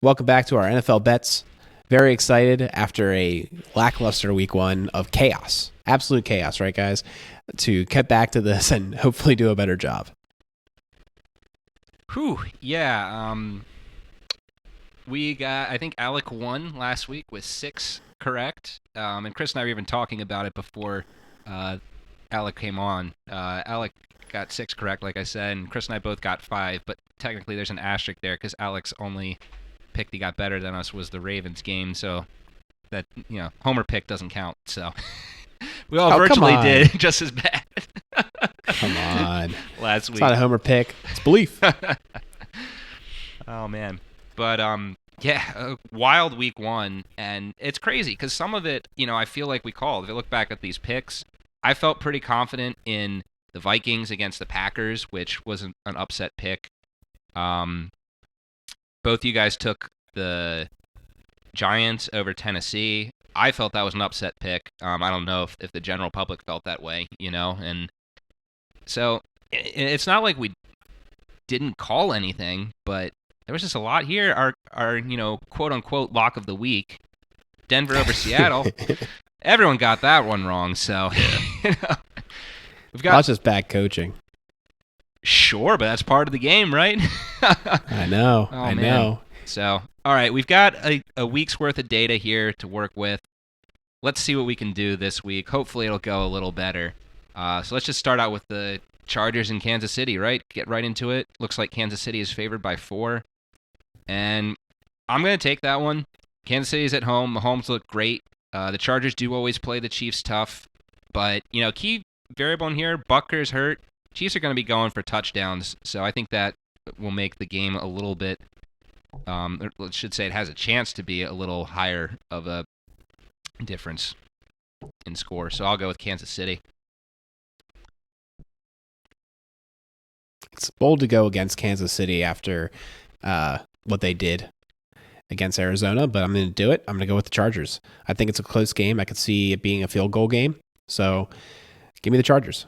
Welcome back to our NFL bets. Very excited after a lackluster week one of chaos, absolute chaos, right, guys? To get back to this and hopefully do a better job. Whew, yeah. We got, I think Alec won last week with 6 correct. And Chris and I were even talking about it before uh, Alec came on. Alec got 6 correct, like I said, and Chris and I both got 5, but technically there's an asterisk there because Alec's only pick he got better than us was the Ravens game, so that, Homer pick doesn't count, so we all virtually did just as bad. Come on. Last week. It's not a homer pick. It's belief. Oh, man. But, yeah, a wild week one, and it's crazy because some of it, I feel like we called. If you look back at these picks, I felt pretty confident in the Vikings against the Packers, which was an upset pick. Both you guys took the Giants over Tennessee. I felt that was an upset pick. I don't know if the general public felt that way, and so it's not like we didn't call anything, but there was just a lot here. Our quote unquote lock of the week, Denver over Seattle. Everyone got that one wrong, so we've got. That's just bad coaching. Sure, but that's part of the game, right? I know. Oh, I know. So, all right, we've got a week's worth of data here to work with. Let's see what we can do this week. Hopefully, it'll go a little better. So let's just start out with the Chargers in Kansas City, right? Get right into it. Looks like Kansas City is favored by 4. And I'm going to take that one. Kansas City is at home. Mahomes look great. The Chargers do always play the Chiefs tough. But, key variable in here, Butker's hurt. Chiefs are going to be going for touchdowns, so I think that will make the game a little bit, I should say it has a chance to be a little higher of a difference in score. So I'll go with Kansas City. It's bold to go against Kansas City after what they did against Arizona, but I'm going to do it. I'm going to go with the Chargers. I think it's a close game. I could see it being a field goal game, so give me the Chargers.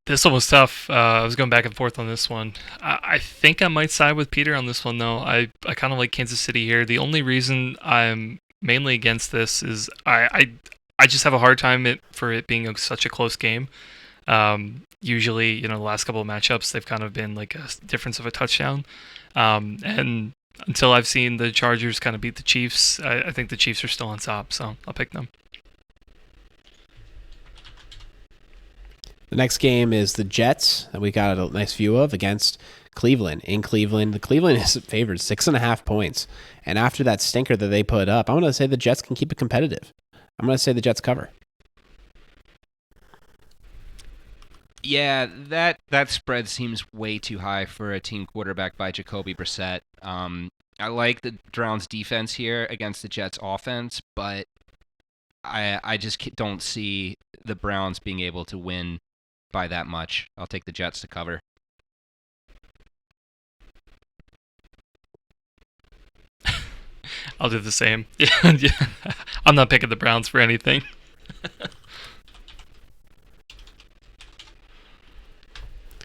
This one was tough. I was going back and forth on this one. I think I might side with Peter on this one, though. I kind of like Kansas City here. The only reason I'm mainly against this is I just have a hard time for it being such a close game. Usually, the last couple of matchups, they've kind of been like a difference of a touchdown. And until I've seen the Chargers kind of beat the Chiefs, I think the Chiefs are still on top, so I'll pick them. The next game is the Jets that we got a nice view of against Cleveland. In Cleveland, the Cleveland is favored 6.5 points. And after that stinker that they put up, I'm going to say the Jets can keep it competitive. I'm going to say the Jets cover. Yeah, that spread seems way too high for a team quarterbacked by Jacoby Brissett. I like the Browns' defense here against the Jets' offense, but I just don't see the Browns being able to win by that much. I'll take the Jets to cover. I'll do the same. Yeah. I'm not picking the Browns for anything.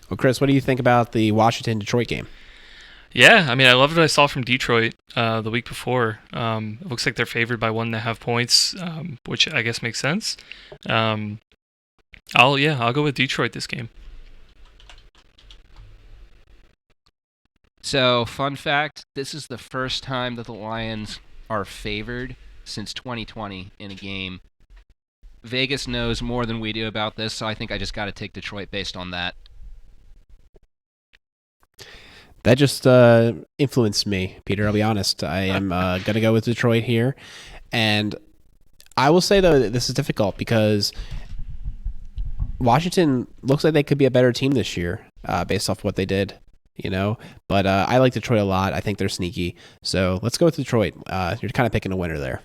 Well, Chris, what do you think about the Washington-Detroit game? Yeah, I mean, I loved what I saw from Detroit the week before. It looks like they're favored by 1.5 points, which I guess makes sense. I'll go with Detroit this game. So, fun fact, this is the first time that the Lions are favored since 2020 in a game. Vegas knows more than we do about this, so I think I just got to take Detroit based on that. That just influenced me, Peter. I'll be honest. I am going to go with Detroit here. And I will say, though, that this is difficult because Washington looks like they could be a better team this year based off what they did, But I like Detroit a lot. I think they're sneaky. So let's go with Detroit. You're kind of picking a winner there.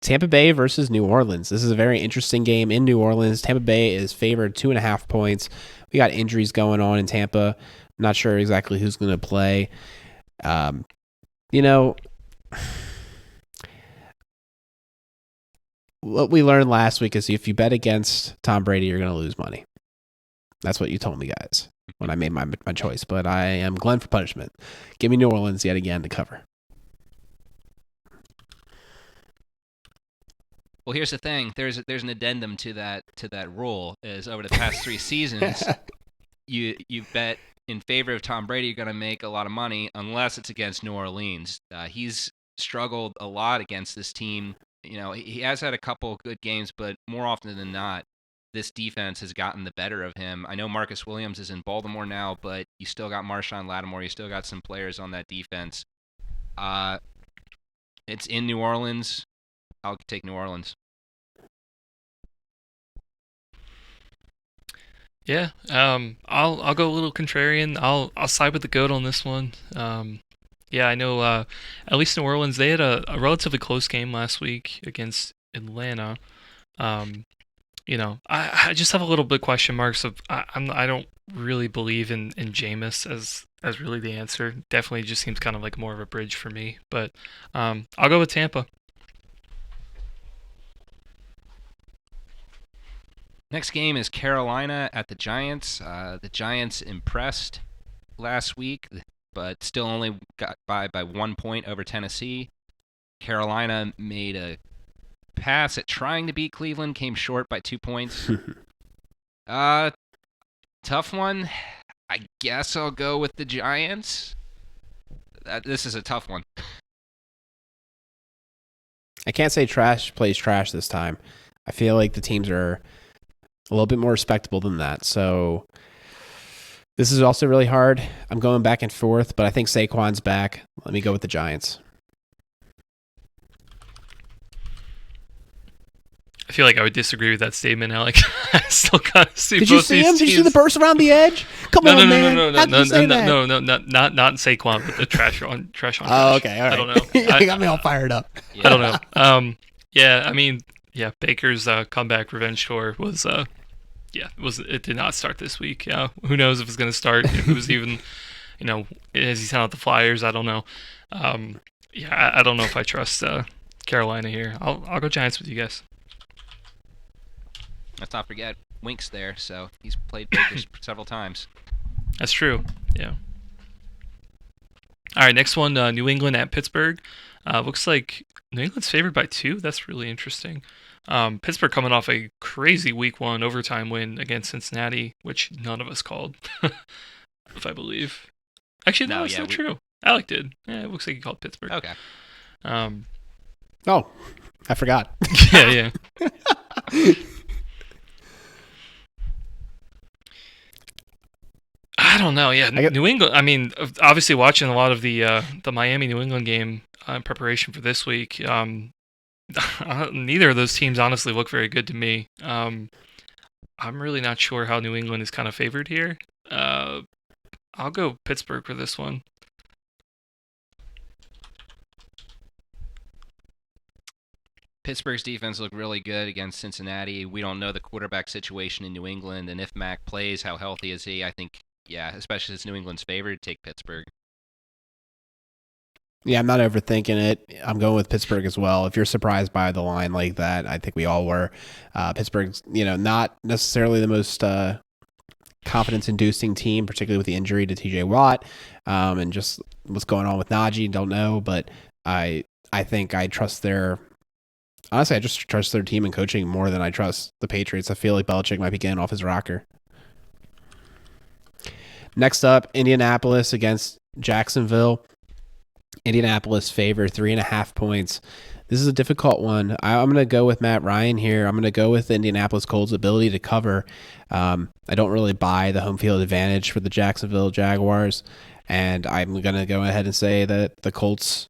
Tampa Bay versus New Orleans. This is a very interesting game in New Orleans. Tampa Bay is favored 2.5 points. We got injuries going on in Tampa. Not sure exactly who's going to play. What we learned last week is if you bet against Tom Brady, you're going to lose money. That's what you told me, guys. when I made my choice, but I am Glenn for punishment. Give me New Orleans yet again to cover. Well, here's the thing. There's an addendum to that rule. Is over the past 3 seasons, you bet in favor of Tom Brady, you're going to make a lot of money unless it's against New Orleans. He's struggled a lot against this team. You know, he has had a couple good games, but more often than not, this defense has gotten the better of him. I know Marcus Williams is in Baltimore now, but you still got Marshawn Lattimore. You still got some players on that defense. It's in New Orleans. I'll take New Orleans. Yeah, I'll go a little contrarian. I'll side with the goat on this one. Yeah, I know. At least New Orleans, they had a relatively close game last week against Atlanta. You know, I just have a little bit question marks of I don't really believe in Jameis as really the answer. Definitely just seems kind of like more of a bridge for me. But I'll go with Tampa. Next game is Carolina at the Giants. The Giants impressed last week, but still only got by 1 point over Tennessee. Carolina made a pass at trying to beat Cleveland, came short by 2 points. Tough one. I guess I'll go with the Giants. This is a tough one. I can't say trash plays trash this time. I feel like the teams are a little bit more respectable than that. So this is also really hard. I'm going back and forth, but I think Saquon's back. Let me go with the Giants. I feel like I would disagree with that statement, Alec. I still gotta see. Did you see him? Did you see the burst around the edge? Come on, man. No, not not Saquon, but the trash on. Oh, okay, all right. I don't know. You got me all fired up. I don't know. Yeah, I mean, yeah, Baker's comeback revenge tour was it did not start this week. Yeah, who knows if it's gonna start? If it was even, you know, as he sent out the flyers, I don't know. Yeah, I don't know if I trust Carolina here. I'll go Giants with you guys. Let's not forget Wink's there, so he's played Baker several times. That's true. Yeah. All right, next one, New England at Pittsburgh. Looks like New England's favored by 2. That's really interesting. Pittsburgh coming off a crazy Week 1 overtime win against Cincinnati, which none of us called, if I believe. Actually, no, it's not true. Alec did. Yeah, it looks like he called Pittsburgh. Okay. Oh, I forgot. Yeah. I don't know. Yeah, New England. I mean, obviously watching a lot of the Miami New England game in preparation for this week. Neither of those teams honestly look very good to me. I'm really not sure how New England is kind of favored here. I'll go Pittsburgh for this one. Pittsburgh's defense looked really good against Cincinnati. We don't know the quarterback situation in New England, and if Mac plays, how healthy is he? I think, yeah, especially as New England's favored, take Pittsburgh. Yeah, I'm not overthinking it. I'm going with Pittsburgh as well. If you're surprised by the line like that, I think we all were. Pittsburgh's, not necessarily the most confidence-inducing team, particularly with the injury to TJ Watt, and just what's going on with Najee. Don't know, but I think I trust their. Honestly, I just trust their team and coaching more than I trust the Patriots. I feel like Belichick might be getting off his rocker. Next up, Indianapolis against Jacksonville. Indianapolis favored 3.5 points. This is a difficult one. I'm going to go with Matt Ryan here. I'm going to go with the Indianapolis Colts' ability to cover. I don't really buy the home field advantage for the Jacksonville Jaguars, and I'm going to go ahead and say that the Colts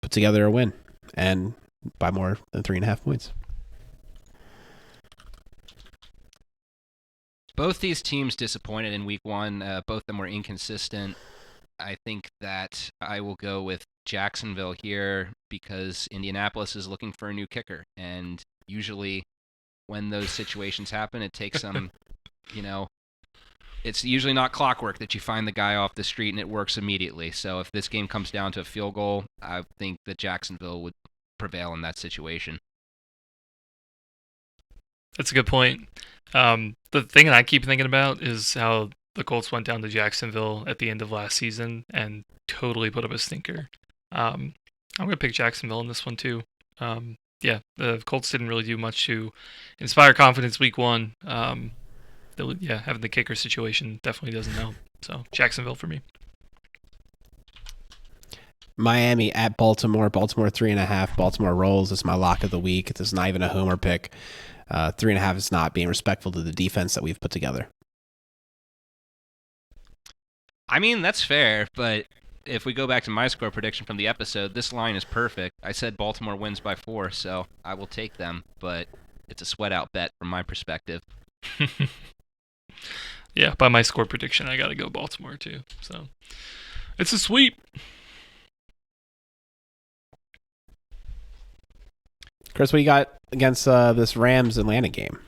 put together a win and by more than 3.5 points. Both these teams disappointed in Week 1. Both of them were inconsistent. I think that I will go with Jacksonville here because Indianapolis is looking for a new kicker. And usually when those situations happen, it takes some, it's usually not clockwork that you find the guy off the street and it works immediately. So if this game comes down to a field goal, I think that Jacksonville would prevail in that situation. That's a good point. The thing that I keep thinking about is how the Colts went down to Jacksonville at the end of last season and totally put up a stinker. I'm going to pick Jacksonville in this one too. Yeah, the Colts didn't really do much to inspire confidence week one. Having the kicker situation definitely doesn't help. So Jacksonville for me. Miami at Baltimore. Baltimore 3.5. Baltimore rolls. This is my lock of the week. This is not even a homer pick. 3.5 is not being respectful to the defense that we've put together. I mean, that's fair, but if we go back to my score prediction from the episode, this line is perfect. I said Baltimore wins by 4, so I will take them, but it's a sweat out bet from my perspective. Yeah, by my score prediction, I got to go Baltimore too. So it's a sweep. Chris, what you got against this Rams Atlanta game?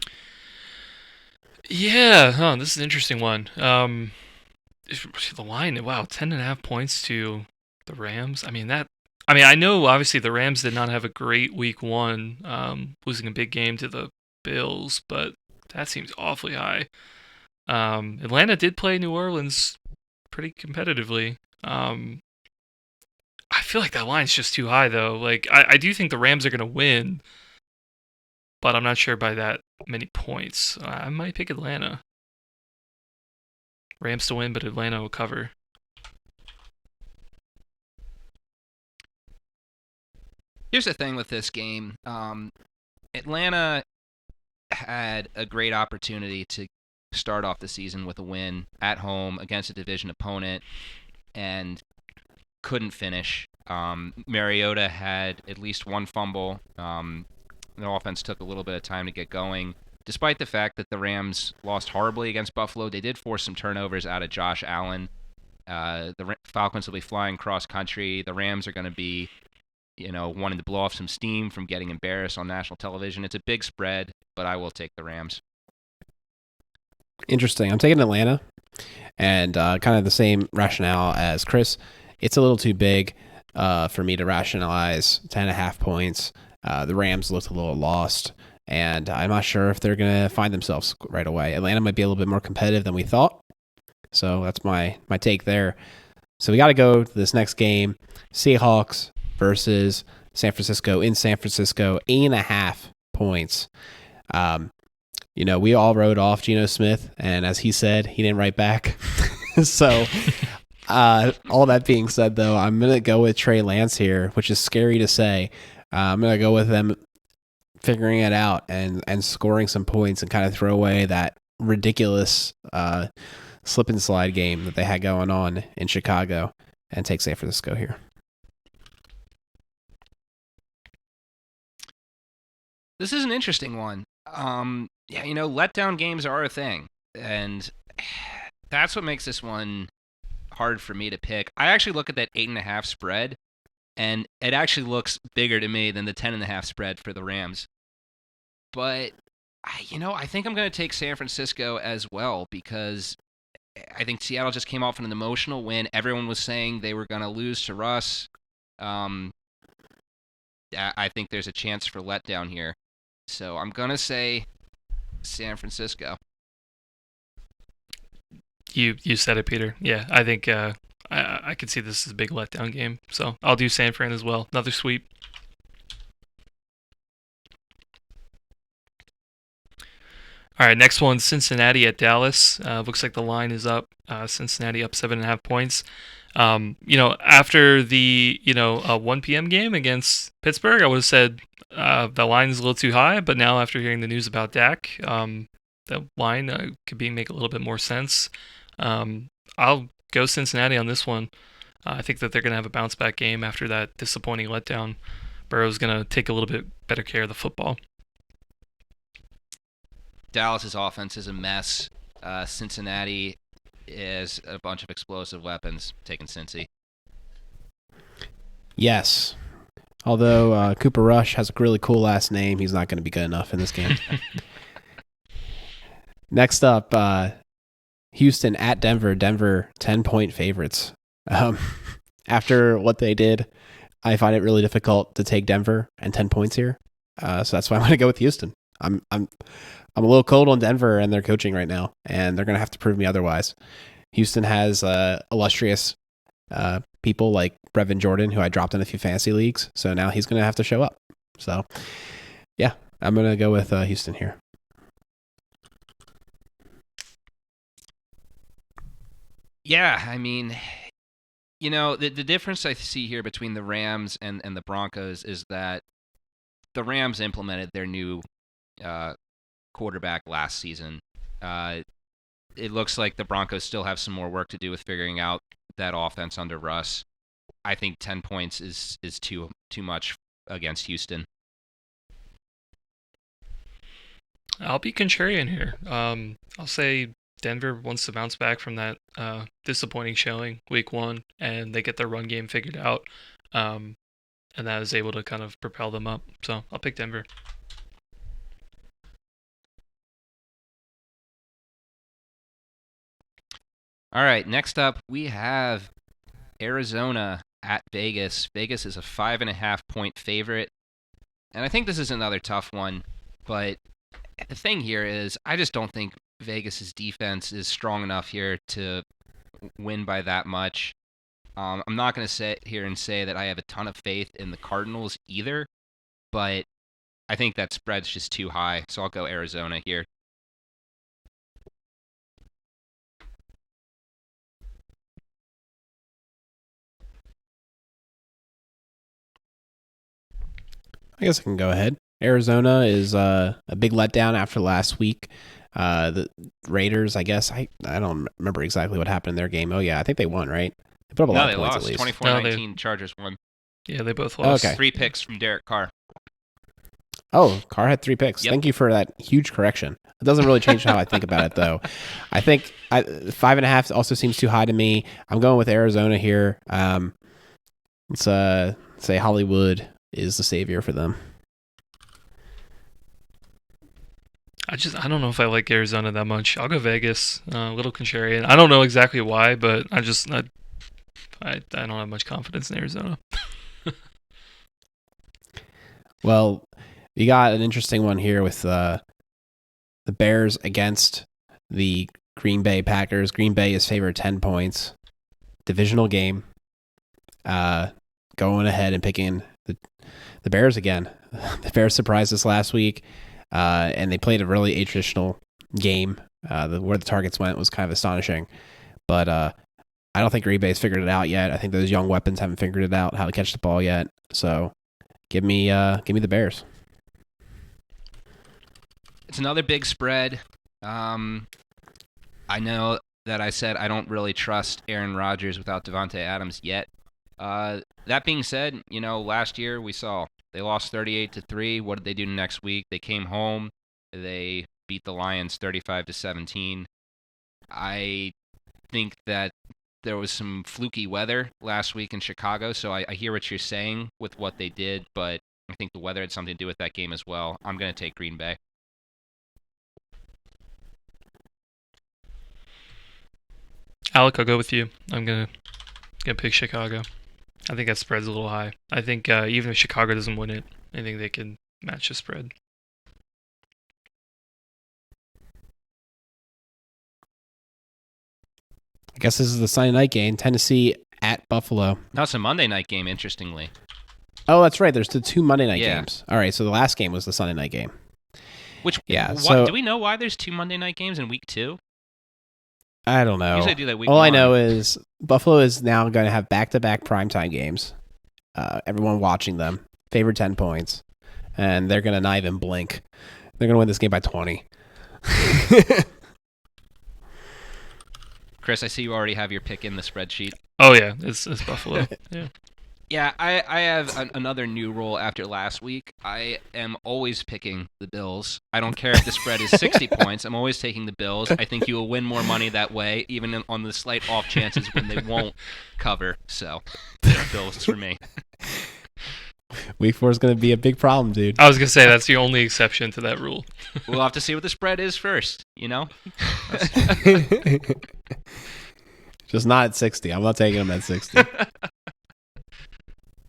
Yeah, this is an interesting one. The line, wow, 10.5 points to the Rams. I know obviously the Rams did not have a great week one, losing a big game to the Bills, but that seems awfully high. Atlanta did play New Orleans pretty competitively. I feel like that line's just too high, though. Like, I do think the Rams are going to win, but I'm not sure by that many points. I might pick Atlanta. Rams to win, but Atlanta will cover. Here's the thing with this game. Atlanta had a great opportunity to start off the season with a win at home against a division opponent and couldn't finish. Mariota had at least one fumble. The offense took a little bit of time to get going. Despite the fact that the Rams lost horribly against Buffalo, they did force some turnovers out of Josh Allen. The Falcons will be flying cross country. The Rams are going to be, wanting to blow off some steam from getting embarrassed on national television. It's a big spread, but I will take the Rams. Interesting. I'm taking Atlanta, and kind of the same rationale as Chris. It's a little too big for me to rationalize 10.5 points. The Rams looked a little lost, and I'm not sure if they're going to find themselves right away. Atlanta might be a little bit more competitive than we thought, so that's my take there. So we got to go to this next game, Seahawks versus San Francisco in San Francisco, 8.5 points. We all wrote off Geno Smith, and as he said, he didn't write back. So all that being said, though, I'm going to go with Trey Lance here, which is scary to say. I'm going to go with them figuring it out and scoring some points and kind of throw away that ridiculous slip and slide game that they had going on in Chicago and take San Francisco here. This is an interesting one. Letdown games are a thing, and that's what makes this one hard for me to pick. I actually look at that 8.5 spread, and it actually looks bigger to me than the 10.5 spread for the Rams. But I think I'm going to take San Francisco as well, because I think Seattle just came off an emotional win. Everyone was saying they were going to lose to Russ. I think there's a chance for letdown here. So I'm going to say San Francisco. You said it, Peter. Yeah, I think I could see this as a big letdown game. So I'll do San Fran as well. Another sweep. All right, next one, Cincinnati at Dallas. Looks like the line is up. Cincinnati up 7.5 points. After the 1 p.m. game against Pittsburgh, I would have said the line is a little too high. But now, after hearing the news about Dak, the line could make a little bit more sense. I'll go Cincinnati on this one. I think that they're going to have a bounce back game after that disappointing letdown. Burrow's going to take a little bit better care of the football. Dallas's offense is a mess. Cincinnati is a bunch of explosive weapons. Taking Cincy. Yes. Although Cooper Rush has a really cool last name, he's not going to be good enough in this game. Next up, Houston at Denver. Denver 10-point favorites. After what they did, I find it really difficult to take Denver and 10 points here. So that's why I'm going to go with Houston. I'm a little cold on Denver and their coaching right now, and they're going to have to prove me otherwise. Houston has illustrious people like Brevin Jordan, who I dropped in a few fantasy leagues, so now he's going to have to show up. So, yeah, I'm going to go with Houston here. Yeah, I mean, the difference I see here between the Rams and the Broncos is that the Rams implemented their new quarterback last season. It looks like the Broncos still have some more work to do with figuring out that offense under Russ. I think 10 points is too much against Houston. I'll be contrarian here. I'll say Denver wants to bounce back from that disappointing showing week 1, and they get their run game figured out, and that is able to kind of propel them up. So I'll pick Denver. All right, next up we have Arizona at Vegas. Vegas is a 5.5-point favorite, and I think this is another tough one, but the thing here is I just don't think Vegas's defense is strong enough here to win by that much. I'm not going to sit here and say that I have a ton of faith in the Cardinals either, but I think that spread's just too high, so I'll go Arizona here. I guess I can go ahead. Arizona is a big letdown after last week. The Raiders, I guess, I don't remember exactly what happened in their game. Oh, yeah, I think they won, right? They put up a lot of points at least. 24-19, Chargers won. Yeah, they both lost. Okay. 3 picks from Derek Carr. Oh, Carr had 3 picks. Yep. Thank you for that huge correction. It doesn't really change how I think about it, though. I think 5.5 also seems too high to me. I'm going with Arizona here. Let's say Hollywood is the savior for them. I don't know if I like Arizona that much. I'll go Vegas. A little contrarian. I don't know exactly why, but I don't have much confidence in Arizona. Well, you got an interesting one here with the Bears against the Green Bay Packers. Green Bay is favored 10 points. Divisional game. Going ahead and picking the Bears again. The Bears surprised us last week, and they played a really atraditional game. Where the targets went was kind of astonishing. But I don't think Green Bay's figured it out yet. I think those young weapons haven't figured it out how to catch the ball yet. So give me the Bears. It's another big spread. I know that I said I don't really trust Aaron Rodgers without Devontae Adams yet. That being said, last year we saw they lost 38-3. What did they do next week? They came home. They beat the Lions 35-17. I think that there was some fluky weather last week in Chicago, so I hear what you're saying with what they did, but I think the weather had something to do with that game as well. I'm going to take Green Bay. Alec, I'll go with you. I'm gonna pick Chicago. I think that spread's a little high. I think even if Chicago doesn't win it, I think they can match the spread. I guess this is the Sunday night game. Tennessee at Buffalo. Now it's a Monday night game, interestingly. Oh, that's right. There's the 2 Monday night Yeah. games. All right, so the last game was the Sunday night game. Do we know why there's 2 Monday night games in week 2? I don't know. Usually do that week All I 1. know is Buffalo is now going to have back-to-back primetime games. Everyone watching them. Favored 10 points. And they're going to not even blink. They're going to win this game by 20. Chris, I see you already have your pick in the spreadsheet. Oh yeah, it's Buffalo. Yeah. Yeah, I have another new rule after last week. I am always picking the Bills. I don't care if the spread is 60 points. I'm always taking the Bills. I think you will win more money that way, even on the slight off chances when they won't cover. So, Bills for me. Week 4 is going to be a big problem, dude. I was gonna say that's the only exception to that rule. We'll have to see what the spread is first, Just not at 60. I'm not taking them at 60.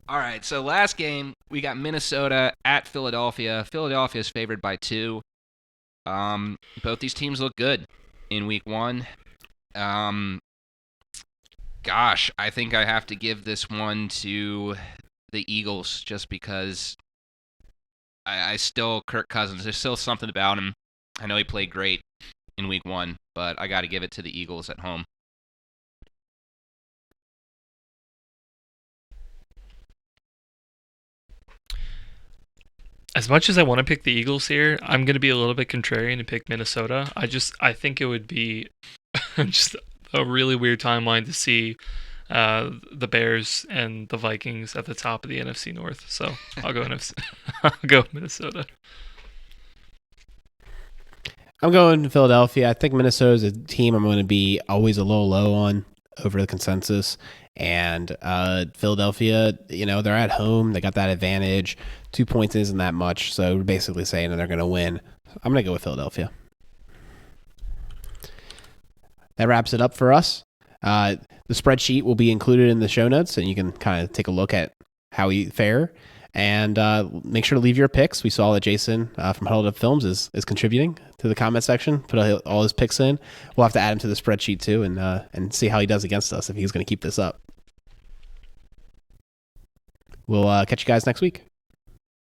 All right, so last game, we got Minnesota at Philadelphia. Philadelphia is favored by 2. Both these teams look good in week one. Gosh, I think I have to give this one to the Eagles just because I still, Kirk Cousins, there's still something about him. I know he played great in week one, but I got to give it to the Eagles at home. As much as I want to pick the Eagles here, I'm going to be a little bit contrarian and pick Minnesota. I think it would be just a really weird timeline to see the Bears and the Vikings at the top of the NFC North. So I'll go NFC. I'll go Minnesota. I'm going Philadelphia. I think Minnesota's a team I'm going to be always a little low on over the consensus. And Philadelphia, they're at home. They got that advantage. 2 points isn't that much. So we're basically saying that they're going to win. I'm going to go with Philadelphia. That wraps it up for us. The spreadsheet will be included in the show notes, and you can kind of take a look at how we fare. And make sure to leave your picks. We saw that Jason from Huddled Up Films is contributing to the comment section. Put all his picks in. We'll have to add him to the spreadsheet too, and see how he does against us if he's going to keep this up. We'll catch you guys next week.